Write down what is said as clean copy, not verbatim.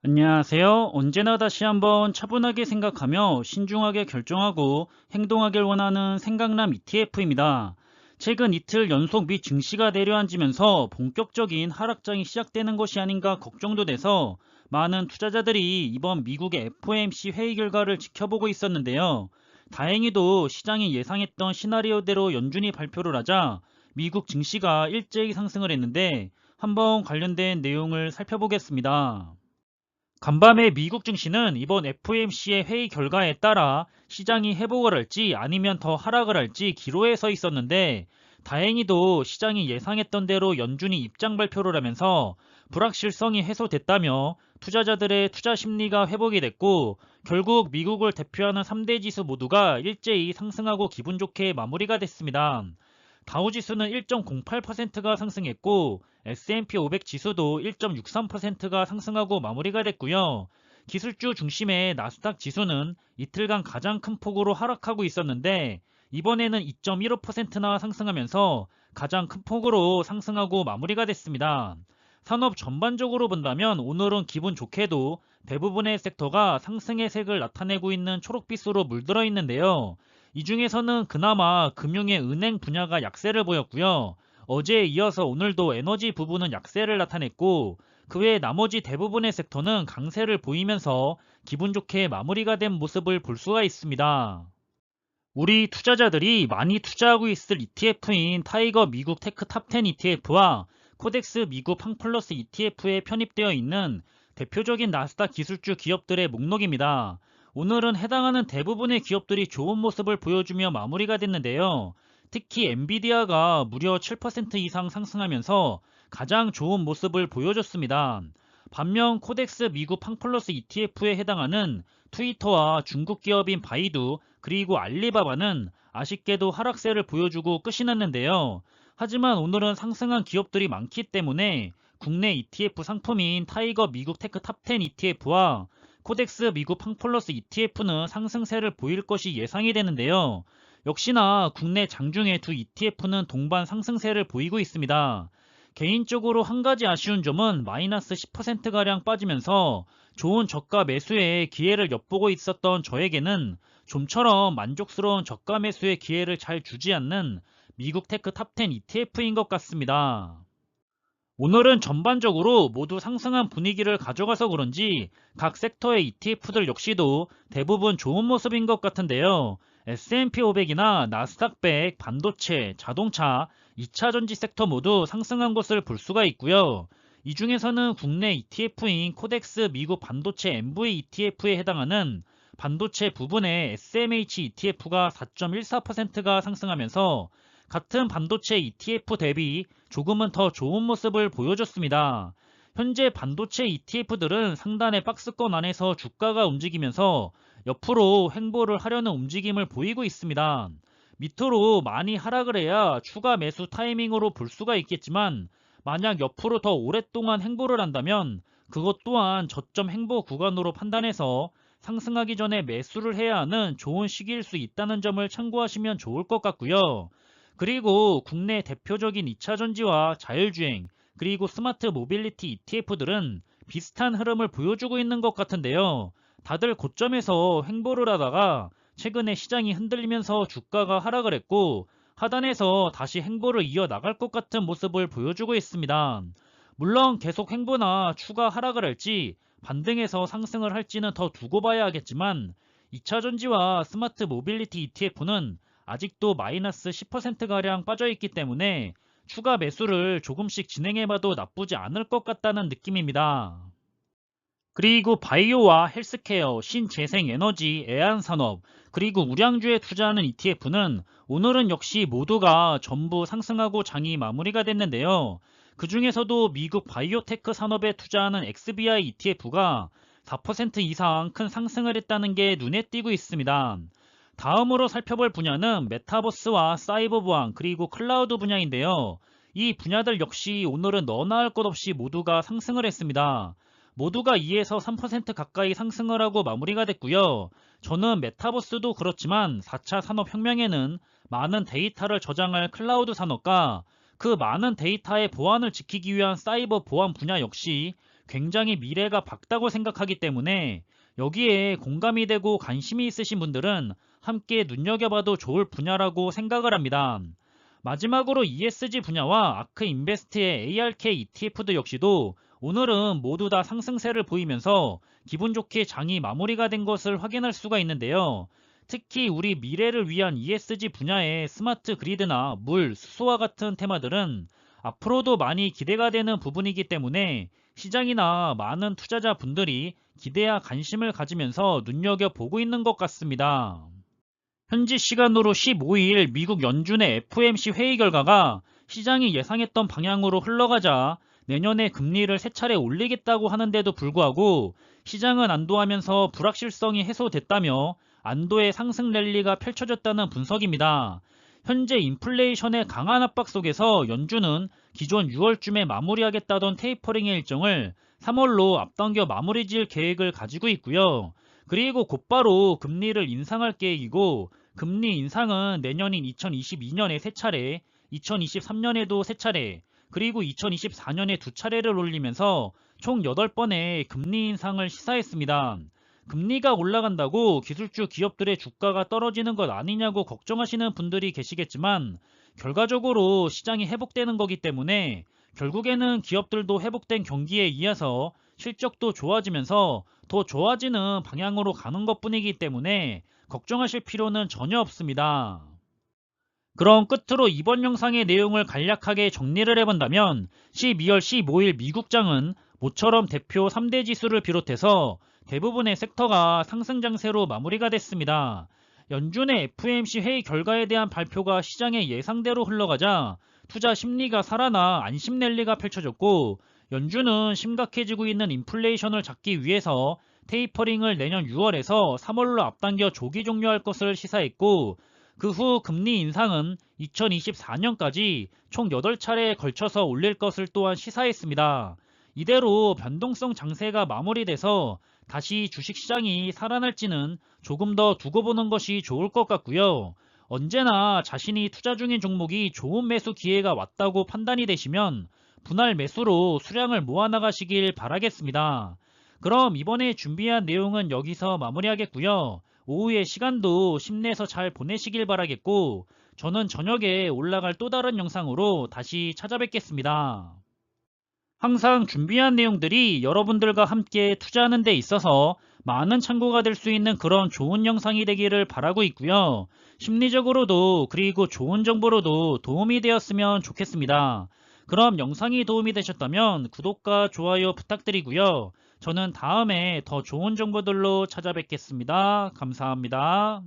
안녕하세요. 언제나 다시 한번 차분하게 생각하며 신중하게 결정하고 행동하길 원하는 생각남 ETF입니다. 최근 이틀 연속 미 증시가 내려앉으면서 본격적인 하락장이 시작되는 것이 아닌가 걱정도 돼서 많은 투자자들이 이번 미국의 FOMC 회의 결과를 지켜보고 있었는데요. 다행히도 시장이 예상했던 시나리오대로 연준이 발표를 하자 미국 증시가 일제히 상승을 했는데 한번 관련된 내용을 살펴보겠습니다. 간밤에 미국 증시는 이번 FOMC의 회의 결과에 따라 시장이 회복을 할지 아니면 더 하락을 할지 기로에 서 있었는데 다행히도 시장이 예상했던 대로 연준이 입장 발표를 하면서 불확실성이 해소됐다며 투자자들의 투자 심리가 회복이 됐고 결국 미국을 대표하는 3대 지수 모두가 일제히 상승하고 기분 좋게 마무리가 됐습니다. 다우지수는 1.08%가 상승했고 S&P 500 지수도 1.63%가 상승하고 마무리가 됐고요. 기술주 중심의 나스닥 지수는 이틀간 가장 큰 폭으로 하락하고 있었는데 이번에는 2.15%나 상승하면서 가장 큰 폭으로 상승하고 마무리가 됐습니다. 산업 전반적으로 본다면 오늘은 기분 좋게도 대부분의 섹터가 상승의 색을 나타내고 있는 초록빛으로 물들어 있는데요. 이 중에서는 그나마 금융의 은행 분야가 약세를 보였고요. 어제에 이어서 오늘도 에너지 부분은 약세를 나타냈고 그 외 나머지 대부분의 섹터는 강세를 보이면서 기분 좋게 마무리가 된 모습을 볼 수가 있습니다. 우리 투자자들이 많이 투자하고 있을 ETF인 타이거 미국 테크 탑10 ETF와 코덱스 미국 팡플러스 ETF에 편입되어 있는 대표적인 나스닥 기술주 기업들의 목록입니다. 오늘은 해당하는 대부분의 기업들이 좋은 모습을 보여주며 마무리가 됐는데요. 특히 엔비디아가 무려 7% 이상 상승하면서 가장 좋은 모습을 보여줬습니다. 반면 코덱스 미국 팡플러스 ETF에 해당하는 트위터와 중국 기업인 바이두 그리고 알리바바는 아쉽게도 하락세를 보여주고 끝이 났는데요. 하지만 오늘은 상승한 기업들이 많기 때문에 국내 ETF 상품인 타이거 미국 테크 탑10 ETF와 코덱스 미국 팡플러스 ETF는 상승세를 보일 것이 예상이 되는데요. 역시나 국내 장중의 두 ETF는 동반 상승세를 보이고 있습니다. 개인적으로 한 가지 아쉬운 점은 마이너스 10%가량 빠지면서 좋은 저가 매수의 기회를 엿보고 있었던 저에게는 좀처럼 만족스러운 저가 매수의 기회를 잘 주지 않는 미국 테크 탑10 ETF인 것 같습니다. 오늘은 전반적으로 모두 상승한 분위기를 가져가서 그런지 각 섹터의 ETF들 역시도 대부분 좋은 모습인 것 같은데요. S&P 500이나 나스닥 100, 반도체, 자동차, 2차전지 섹터 모두 상승한 것을 볼 수가 있고요. 이 중에서는 국내 ETF인 코덱스 미국 반도체 MV ETF에 해당하는 반도체 부분의 SMH ETF가 4.14%가 상승하면서 같은 반도체 ETF 대비 조금은 더 좋은 모습을 보여줬습니다. 현재 반도체 ETF들은 상단의 박스권 안에서 주가가 움직이면서 옆으로 횡보를 하려는 움직임을 보이고 있습니다. 밑으로 많이 하락을 해야 추가 매수 타이밍으로 볼 수가 있겠지만 만약 옆으로 더 오랫동안 횡보를 한다면 그것 또한 저점 횡보 구간으로 판단해서 상승하기 전에 매수를 해야 하는 좋은 시기일 수 있다는 점을 참고하시면 좋을 것 같고요. 그리고 국내 대표적인 2차 전지와 자율주행, 그리고 스마트 모빌리티 ETF들은 비슷한 흐름을 보여주고 있는 것 같은데요. 다들 고점에서 횡보를 하다가 최근에 시장이 흔들리면서 주가가 하락을 했고 하단에서 다시 횡보를 이어나갈 것 같은 모습을 보여주고 있습니다. 물론 계속 횡보나 추가 하락을 할지 반등해서 상승을 할지는 더 두고 봐야 하겠지만 2차 전지와 스마트 모빌리티 ETF는 아직도 마이너스 10%가량 빠져있기 때문에 추가 매수를 조금씩 진행해봐도 나쁘지 않을 것 같다는 느낌입니다. 그리고 바이오와 헬스케어, 신재생에너지, 애안산업, 그리고 우량주에 투자하는 ETF는 오늘은 역시 모두가 전부 상승하고 장이 마무리가 됐는데요. 그 중에서도 미국 바이오테크 산업에 투자하는 XBI ETF가 4% 이상 큰 상승을 했다는 게 눈에 띄고 있습니다. 다음으로 살펴볼 분야는 메타버스와 사이버 보안 그리고 클라우드 분야인데요. 이 분야들 역시 오늘은 너나 할 것 없이 모두가 상승을 했습니다. 모두가 2에서 3% 가까이 상승을 하고 마무리가 됐고요. 저는 메타버스도 그렇지만 4차 산업혁명에는 많은 데이터를 저장할 클라우드 산업과 그 많은 데이터의 보안을 지키기 위한 사이버 보안 분야 역시 굉장히 미래가 밝다고 생각하기 때문에 여기에 공감이 되고 관심이 있으신 분들은 함께 눈여겨봐도 좋을 분야라고 생각을 합니다. 마지막으로 ESG 분야와 아크 인베스트의 ARK ETF도 역시도 오늘은 모두 다 상승세를 보이면서 기분 좋게 장이 마무리가 된 것을 확인할 수가 있는데요. 특히 우리 미래를 위한 ESG 분야의 스마트 그리드나 물, 수소와 같은 테마들은 앞으로도 많이 기대가 되는 부분이기 때문에 시장이나 많은 투자자 분들이 기대와 관심을 가지면서 눈여겨보고 있는 것 같습니다. 현지 시간으로 15일 미국 연준의 FOMC 회의 결과가 시장이 예상했던 방향으로 흘러가자 내년에 금리를 세 차례 올리겠다고 하는데도 불구하고 시장은 안도하면서 불확실성이 해소됐다며 안도의 상승 랠리가 펼쳐졌다는 분석입니다. 현재 인플레이션의 강한 압박 속에서 연준은 기존 6월쯤에 마무리하겠다던 테이퍼링의 일정을 3월로 앞당겨 마무리 지을 계획을 가지고 있고요. 그리고 곧바로 금리를 인상할 계획이고 금리 인상은 내년인 2022년에 3차례, 2023년에도 3차례, 그리고 2024년에 2차례를 올리면서 총 8번의 금리 인상을 시사했습니다. 금리가 올라간다고 기술주 기업들의 주가가 떨어지는 것 아니냐고 걱정하시는 분들이 계시겠지만 결과적으로 시장이 회복되는 거기 때문에 결국에는 기업들도 회복된 경기에 의해서 실적도 좋아지면서 더 좋아지는 방향으로 가는 것뿐이기 때문에 걱정하실 필요는 전혀 없습니다. 그럼 끝으로 이번 영상의 내용을 간략하게 정리를 해본다면 12월 15일 미국장은 모처럼 대표 3대 지수를 비롯해서 대부분의 섹터가 상승 장세로 마무리가 됐습니다. 연준의 FOMC 회의 결과에 대한 발표가 시장의 예상대로 흘러가자 투자 심리가 살아나 안심 랠리가 펼쳐졌고 연준은 심각해지고 있는 인플레이션을 잡기 위해서 테이퍼링을 내년 6월에서 3월로 앞당겨 조기 종료할 것을 시사했고 그 후 금리 인상은 2024년까지 총 8차례에 걸쳐서 올릴 것을 또한 시사했습니다. 이대로 변동성 장세가 마무리돼서 다시 주식시장이 살아날지는 조금 더 두고 보는 것이 좋을 것 같고요. 언제나 자신이 투자 중인 종목이 좋은 매수 기회가 왔다고 판단이 되시면 분할 매수로 수량을 모아나가시길 바라겠습니다. 그럼 이번에 준비한 내용은 여기서 마무리하겠고요. 오후의 시간도 힘내서 잘 보내시길 바라겠고 저는 저녁에 올라갈 또 다른 영상으로 다시 찾아뵙겠습니다. 항상 준비한 내용들이 여러분들과 함께 투자하는 데 있어서 많은 참고가 될 수 있는 그런 좋은 영상이 되기를 바라고 있고요. 심리적으로도 그리고 좋은 정보로도 도움이 되었으면 좋겠습니다. 그럼 영상이 도움이 되셨다면 구독과 좋아요 부탁드리고요. 저는 다음에 더 좋은 정보들로 찾아뵙겠습니다. 감사합니다.